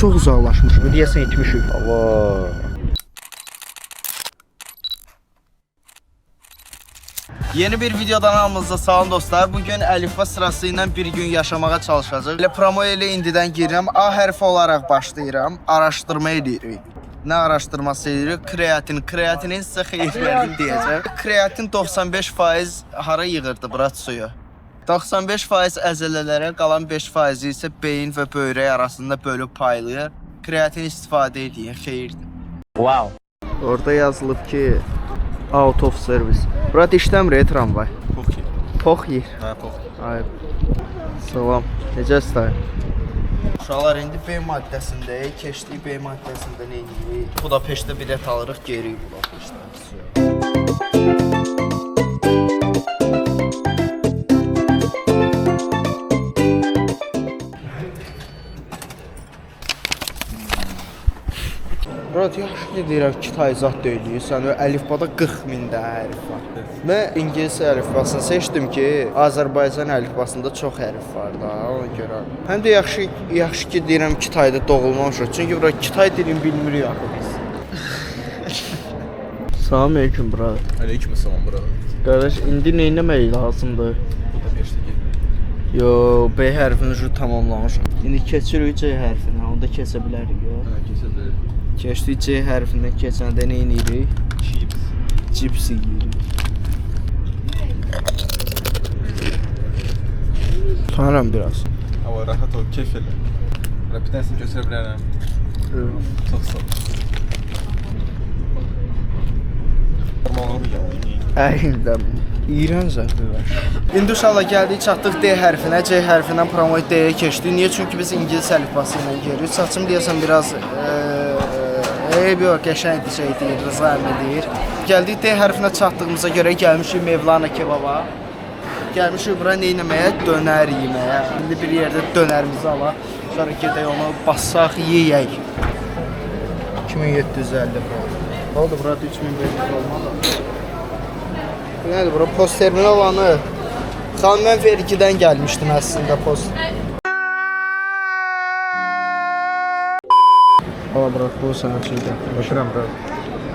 çox uzaqlaşmışıq. Deyəsən etmişik. Allah. Yeni bir videodan hamınıza salam dostlar. Bugün əlifba sırası ilə bir gün yaşamağa çalışacağıq. Elə promo ilə indidən girirəm. A hərfi olaraq başlayıram. Araşdırma edirik. Nə araşdırması edirik? Kreatin. Kreatinin sizə xeyir verdim deyəcək. Kreatin 95% hara yığırdı Murat suyu? 95% əzələlərə, qalan 5% isə beyin və böyrək arasında bölüb paylayır. Kreatin istifadə edin, xeyirdir. Wow. Orada yazılıb ki, out of service. Murat işləmir tramvay. Pox yer. Pox yer. Hə, pox. Ay. Salam. Necəsiz? Uşaqlar indi B maddəsindəyik. Keçdik B maddəsində nə edirik? Budapeştdə bilet alırıq, geri Budapeştə. Murat, yaxşı ki deyirəm, Kitay zat deyilsən, əlifbada 40 min də hərf var. Mən İngilis əlifbasını seçdim ki, Azərbaycan əlifbasında çox hərf var da, ona görə. Həm də yaxşı ki deyirəm, Kitayda doğulmamışıq, çünki bura Kitay dilini bilmirik axı biz. Salam aleyküm, bura. Aleyküm salam, bura. Qardaş, indi nə etmək lazımdır? Budapeştə getmək. Yo, B hərfini tamamlamışam. İndi keçirik C hərfinə, onda keçə bilərik, yo. Hə, keçə bilərik. Keçdik C hərfindən keçəndə nə edirik? Chips. Cipsi yeyirik. Utanıram biraz. Ama rahat ol, keyf elə. Bir dənəsini götürə bilərəm. Çox sağ ol. Əyindən. İğrənc zəhvi var. İndi uşaqla gəldik, çatdıq D hərfinə. C hərfindən promoy D-yə keçdik. Niyə? Çünki biz İngilis əlifbası ilə gelirik. Saçım deyəsən biraz yox, qəşəngdir şey deyir, Rıza əmri deyir. Gəldik D hərfinə çatdığımıza görə gəlmişik Mevlana kebaba. Gəlmişik bura nə etməyə? Dönər yeməyə. İndi bir yerdə dönərimizi alaq. Sonra gedək onu bassaq, yeyək. 2750 bro. Oldu bura 3500 olmadı. Bu nədir bura? Post terminalanı. Xan mən vergidən gəlmişdim əslində post. Hala bırak bu sana şeyde. Başıram, bura.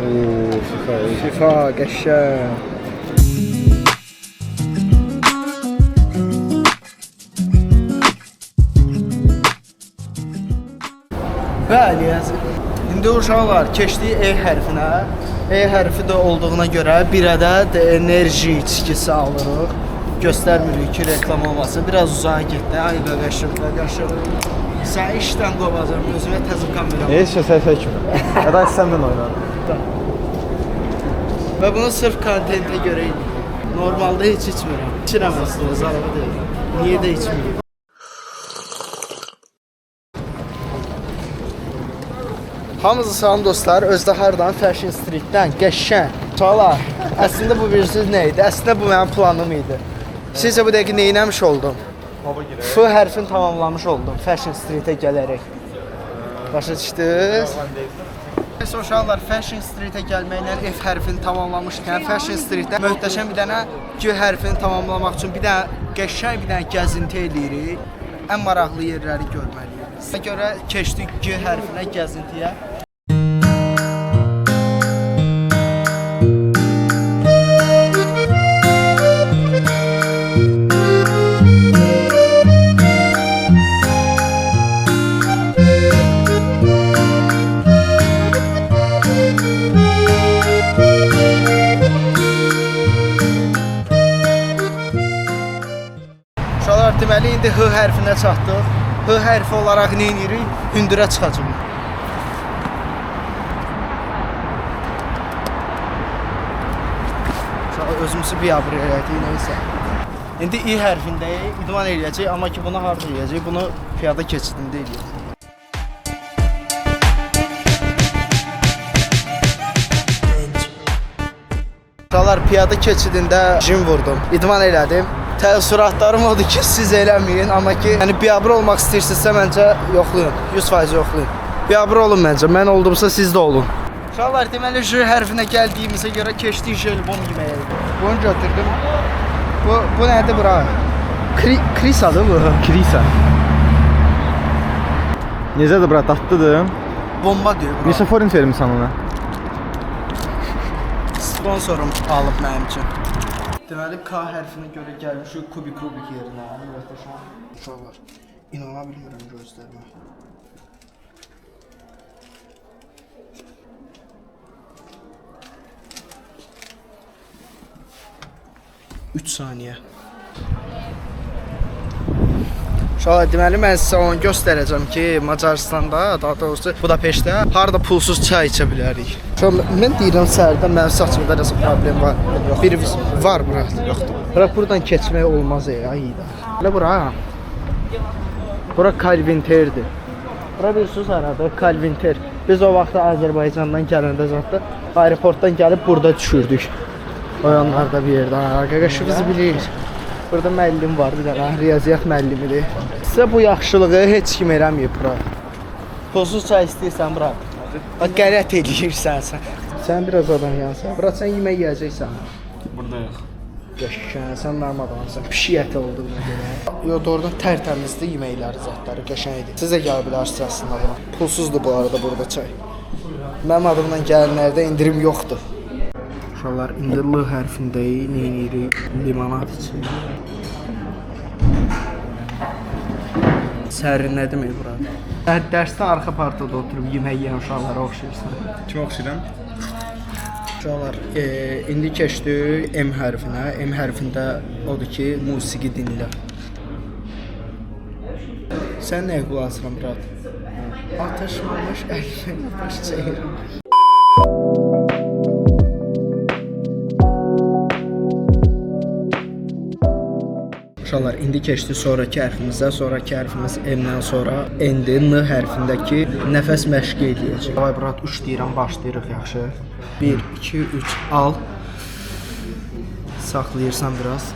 Ooo FIFA qəşəng. Bəli, indi uşaqlar keçdik E hərfinə. E hərfi də olduğuna görə bir ədəd enerji içkisi alırıq. Göstərmirik ki, reklam olmasın. Biraz uzağa getdi. Ay qaşır. Sən işdən qovacam, özümə təzə kamera. Heç şey səhv kimi. Ya da səndən oynarım. Və bunu sırf kontentə görə edirəm. Normalda heç içmirəm. İçirəm əslində, zarafat deyil. Niyə də içməyim? Hamınızı salam dostlar, özdə hardan? Fashion Streetdən, qəşəng. Uşaqlar, əslində bu bilirsiniz nə idi? Əslində bu mənim planım idi. Sizcə bu dəqiqə nə etmiş oldum? F hərfini tamamlamış oldum Fashion Street'e gələrək. Başa düşdünüz? Neyse uşaqlar, Fashion Street'e gəlməklə F hərfini tamamlamışkən Fashion Street'də möhtəşəm bir dənə G hərfini tamamlamaq üçün bir dənə qəşəng bir dənə gəzinti eləyirik. Ən maraqlı yerləri görməliyik. Sizə görə keçdik G hərfinə gəzintiyə. Deməli, indi H hərfinə çatdıq. H hərfi olaraq nə edirik? Hündürə çıxacaq. Özümüzü biabır elədik, neysə. İndi İ hərfindəyik, idman eləyəcək, amma ki bunu harda eləyəcək? Bunu piyada keçidində eləyəcək. Uşaqlar, piyada keçidində jim vurdum, idman elədim. Təəssüratlarım odur ki, siz eləməyin, amma ki, yəni biabır olmaq istəyirsinizsə məncə yoxlayın, 100% yoxlayın. Biabır olun məncə, mən oldumsa siz də olun. Uşaqlar, deməli J hərfinə gəldiyimizə görə keçdik jelibon yeməyə. Bunu götürdüm. Bu nədir bura? Krisadır bu? Krisa. Necədir bura, dadlıdır? Bomba deyir. Neçə forint vermisən ona? Sponsorum alıb mənim üçün. Deməli K hərfinə görə gəlmişik kubik yerinə. Uşaqlar, inana bilmirəm gözlərimə. 3 saniyə. Uşaqlar, deməli mən sizə onu göstərəcəm ki, Macaristanda, daha doğrusu Budapeştdə harda pulsuz çay içə bilərik. Uşaqlar, mən deyirəm səhərdən mənim saçımda nəsə problem var. Bir var bura. Yoxdur. Bura buradan keçmək olmaz ay da. Elə bura. Bura Kalvinterdir. Bura bilirsiniz haradır? Kalvinter. Biz o vaxt Azərbaycandan gələndə zətdə aeroportdan gəlib burada düşürdük. O yanlarda bir yerdə. Qaqaşı bizi bilir. Burada müəllim var, bir dənə riyaziyyat müəllimidir. Sizə bu yaxşılığı heç kim eləməyib bura. Pulsuz çay istəyirsən bura. Bax qərət eləyirsən sən. Sən biraz adam yansan. Bura sən yemək yeyəcəksən. Burada yox. Qəşəng, sən mənim adamsan. Pişik əti olduğuna görə. Yo, doğrudan tərtəmizdir yeməkləri, zətləri qəşəngdir. Siz də gələ bilərsiniz əslində bura. Pulsuzdur bu arada burada çay. Mənim adımdan gələnlərdə indirim yoxdur. Uşaqlar, indi L hərfindəyik, neyinirik? Limonad içirik. Sərin nə demək bura? Dərsdə arxa partada oturub yemək yeyən uşaqlara oxşayırsan. Kimə oxşayıram? Uşaqlar, indi keçdik M hərfinə. M hərfində odur ki, musiqi dinlə. Sən nəyə qulaq asıram, Murat? Atışmamış əlimi baş çəyirəm. Uşaqlar, indi keçdik sonraki hərfimizə. Sonraki hərfimiz M-dən sonra N-dir. N hərfindəki nəfəs məşqi eləyəcək. Ay, Murat, 3 deyirəm, başlayırıq, yaxşı. 1, 2, 3, al. Saxlayırsan biraz.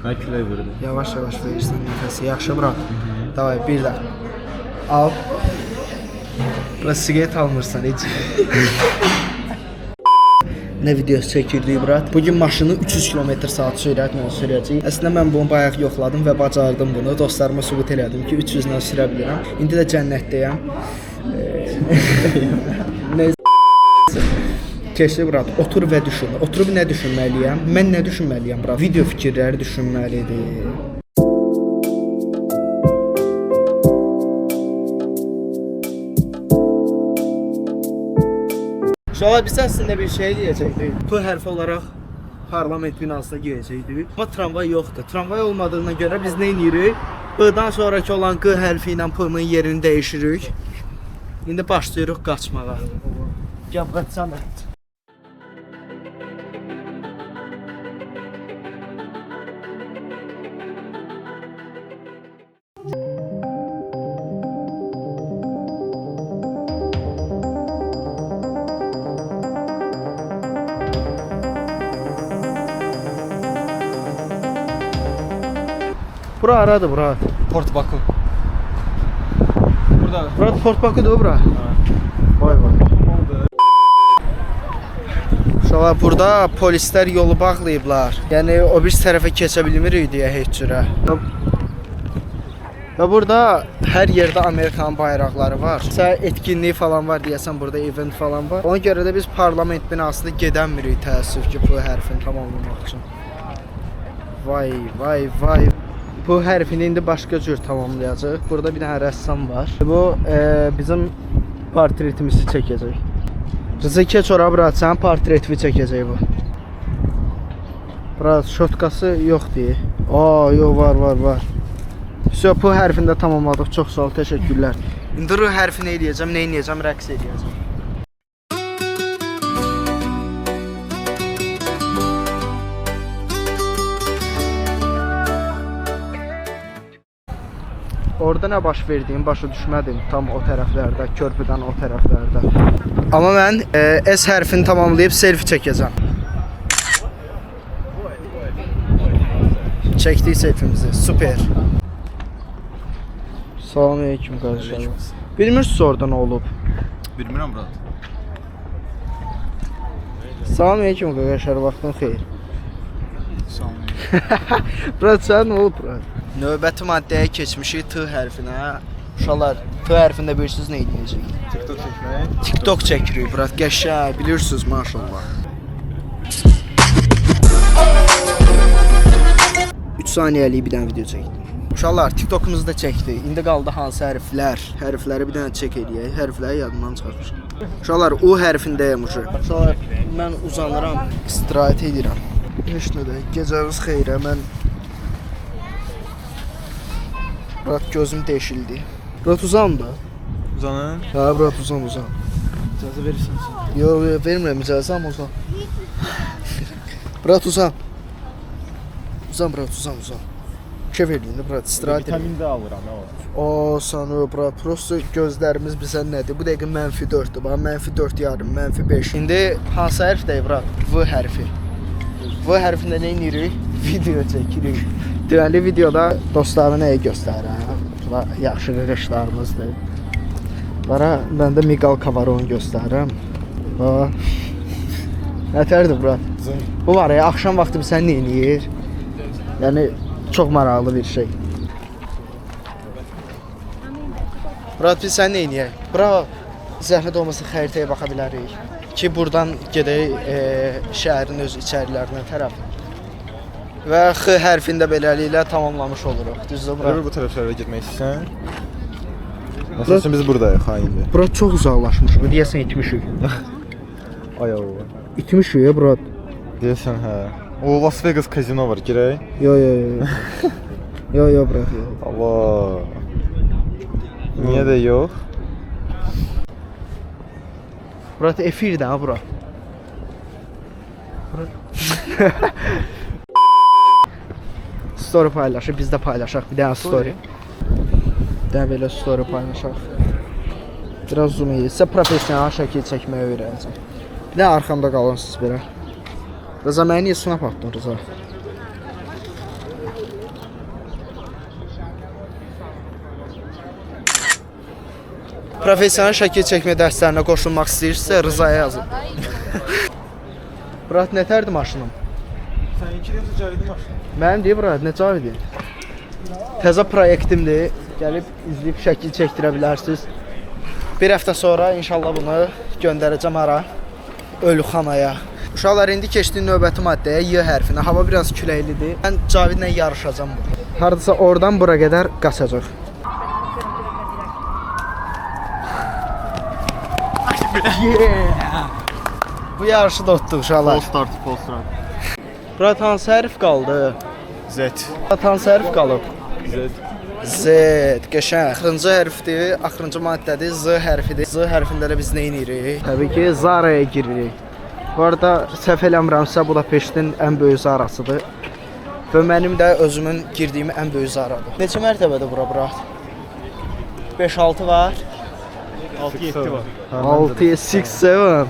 Mən külək verirdim. Yavaş-yavaş verirsən nəfəsi. Yaxşı, Murat. Davay, bir də. Al. Biraz siqaret almırsan, heç. Nə videosu çəkirdik, Murat? Bugün maşını 300 km/saat sürətlə sürəcəyik. Əslində mən bunu bayaq yoxladım və bacardım bunu. Dostlarıma sübut elədim ki, 300-lə sürə bilirəm. İndi də cənnətdəyəm. Keçdi, Murat. Otur və düşün. Oturub nə düşünməliyəm? Mən nə düşünməliyəm, Murat? Video fikirləri düşünməlidir. Uşaqlar, biz əslində bir şey deyəcəkdik. P hərfi olaraq parlament binasına girəcəkdik. Amma tramvay yoxdur. Tramvay olmadığına görə biz nə edirik? B-dan sonraki olan Q hərfi ilə P-nın yerini dəyişirik. İndi başlayırıq qaçmağa. Gəl, qaçsana. Bura haradır, bura? Port Baku. Burada. Bura Port Bakudur, bura? Vay vay. Uşaqlar, burada polislər yolu bağlayıblar. Yəni o bir tərəfə keçə bilmirik deyə heç cürə. Və burada hər yerdə Amerikanın bayraqları var. Sən etkinlik falan var deyəsən, burada event falan var. Ona görə də biz parlament binasında gedəmirik təəssüf ki, bu hərfini tamamlamaq üçün. Vay vay vay. Bu hərfini indi başqa cür tamamlayacaq. Burada bir dənə rəssam var. Bu bizim portretimizi çəkəcək. Rıza keç ora, bura sənin portretini çəkəcək bu. Bura şotkası yoxdur. Aa, yox, var. Все, bu hərfini də tamamladıq. Çox sağ ol, təşəkkürlər. İndi R hərfini eləyəcəm, nə eləyəcəm? Rəqs eləyəcəm. Orada nə baş verdiyim başa düşmədim. Tam o tərəflərdə, körpüdən o tərəflərdə. Amma mən S hərfini tamamlayıb selfie çəkəcəm. Çəkdik selfimizi. Super. Salamünaleyküm qardaşlar. Bilmirsiniz orada nə olub? Bilmirəm, Murat. Salamünaleyküm qardaşlar, vaxtın xeyir. Salamünaleyküm. Bura sən nə olub bura? Növbəti maddəyə keçmişik T hərfinə. Uşaqlar, T hərfində bilirsiniz nə edəcəyik? TikTok çəkmək. TikTok çəkirik, bura qəşəng, bilirsiniz maşallah. 3 saniyəlik bir dənə video çəkdim. Uşaqlar, TikTokumuzu da çəkdik. İndi qaldı hansı hərflər? Hərfləri bir dənə çək eləyək. Hərfləri yadımdan çıxarmışam. Uşaqlar, U hərfindəyəm uşaq. Uşaqlar, mən uzanıram, istirahət edirəm. Heç nədə, gecəniz xeyrə, mən... Murat, gözüm deşildi. Murat, uzan da. Uzanın. Hə, Murat, uzan. İcazə verirsən sən. Yox, vermirəm icazə, amma uzan. Murat, uzan. Uzan, Murat, uzan. Kef eləyin, Murat, istirahət edin. Vitamin D alıram, nə var? O, sana Murat, prosto gözlərimiz bizə nədir? Bu dəqiqə -4-dür, bax, -4 yarım, -5. İndi hansı hərfdəyik, Murat? V hərfi. V hərfində nə edirik? Video çəkirik. Deməli, videoda dostlarıma nəyi göstərirəm? Bura yaxşı qırışlarımızdır. Bura, mən də miqalka var, onu göstərirəm. Bax. Nətərdir, Murat? Bu var ya, axşam vaxtı sən nə edir? Yəni, çox maraqlı bir şey. Murat, biz sən nə edəyək? Bura, zəhmət olmasa xəritəyə baxa bilərik. Ki, buradan gedək şəhərin öz içərilərinə tərəf. Və X hərfində beləliklə tamamlamış oluruq. Düzdür, Murat? Bu tərəflərə getmək istəyirsən? Məsəl üçün biz buradayıq, ha, indi. Bura çox uzaqlaşmışıq, deyəsən itmişik. Ay Allah. İtmişik ya, Murat. Deyəsən, hə. O, Las Vegas kazino var, girək. Yo. Yo, Murat, yo. Allah. Niyə də yox? Murat, efirdə ha, bura. Story paylaşıb, biz də paylaşaq, bir dənə story. Bir dənə belə story paylaşaq. Biraz zoom edin. Sizə professional şəkil çəkməyi öyrənəcəm. Bir dənə arxamda qalınsınız belə. Rıza, məni niyə snap atdın, Rıza? Professional şəkil çəkmə dərslərinə qoşulmaq istəyirsə, Rızaya yazın. Murat, nətərdir maşınım? Sən 2 dəfə Cavidin maşını. Mənim deyib, Murat, nə Cavidin? Təzə proyektimdir. Gəlib, izləyib şəkil çəkdirə bilərsiniz. Bir həftə sonra inşallah bunu göndərəcəm hara? Ölüxanaya. Uşaqlar, indi keçdik növbəti maddəyə, Y hərfinə. Hava biraz küləklidir. Mən Cavidlə yarışacağım. Hardasa oradan bura qədər qaçacaq. Yeah! Bu yarışı da utduq uşaqlar. Full start. Murat, hansı hərf qaldı? Z. Murat, hansı hərf qalıb? Z. Z, qəşəng. Axırıncı hərfdir, axırıncı maddədir, Z hərfidir. Z hərfində də biz nə edirik? Təbii ki, Zara'ya giririk. Bu arada, səhv eləmirəmsə, Budapeştin ən böyük Zara'sıdır. Və mənim də özümün girdiyim ən böyük Zara'dır. Neçə mərtəbədir bura, Murat? 5-6 var. 6-7 var. 6, 6, 7.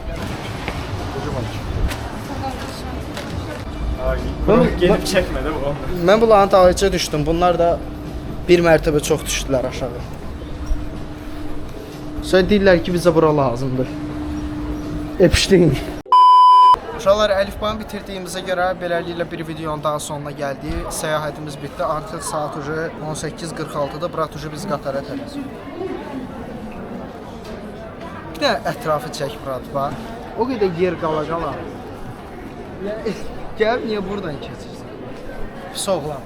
Gelib çəkmədi bu. Mən bunların dalınca düşdüm. Bunlar da bir mərtəbə çox düşdülər aşağı. Sonra deyirlər ki, bizə bura lazımdır. Epstein. Uşaqlar, əlifbanı bitirdiyimizə görə beləliklə bir videonun daha sonuna gəldik. Səyahətimiz bitdi. Artıq saat 18:46-da. Murat biz qatara tələsdik. Bir də ətrafı çək, Murat, bax. O qədər yer qala. Gəl, niyə buradan keçirsən? Pis oğlan.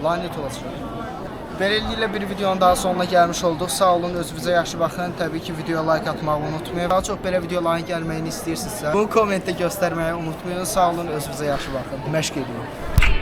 Lanet olacaq. Beləliklə bir videonun daha sonuna gəlmiş olduq. Sağ olun, özünüzə yaxşı baxın. Təbii ki, videoya like atmağı unutmayın. Daha çox belə videoların gəlməyini istəyirsinizsə, bunu kommentdə göstərməyi unutmayın. Sağ olun, özünüzə yaxşı baxın. Məşq edin.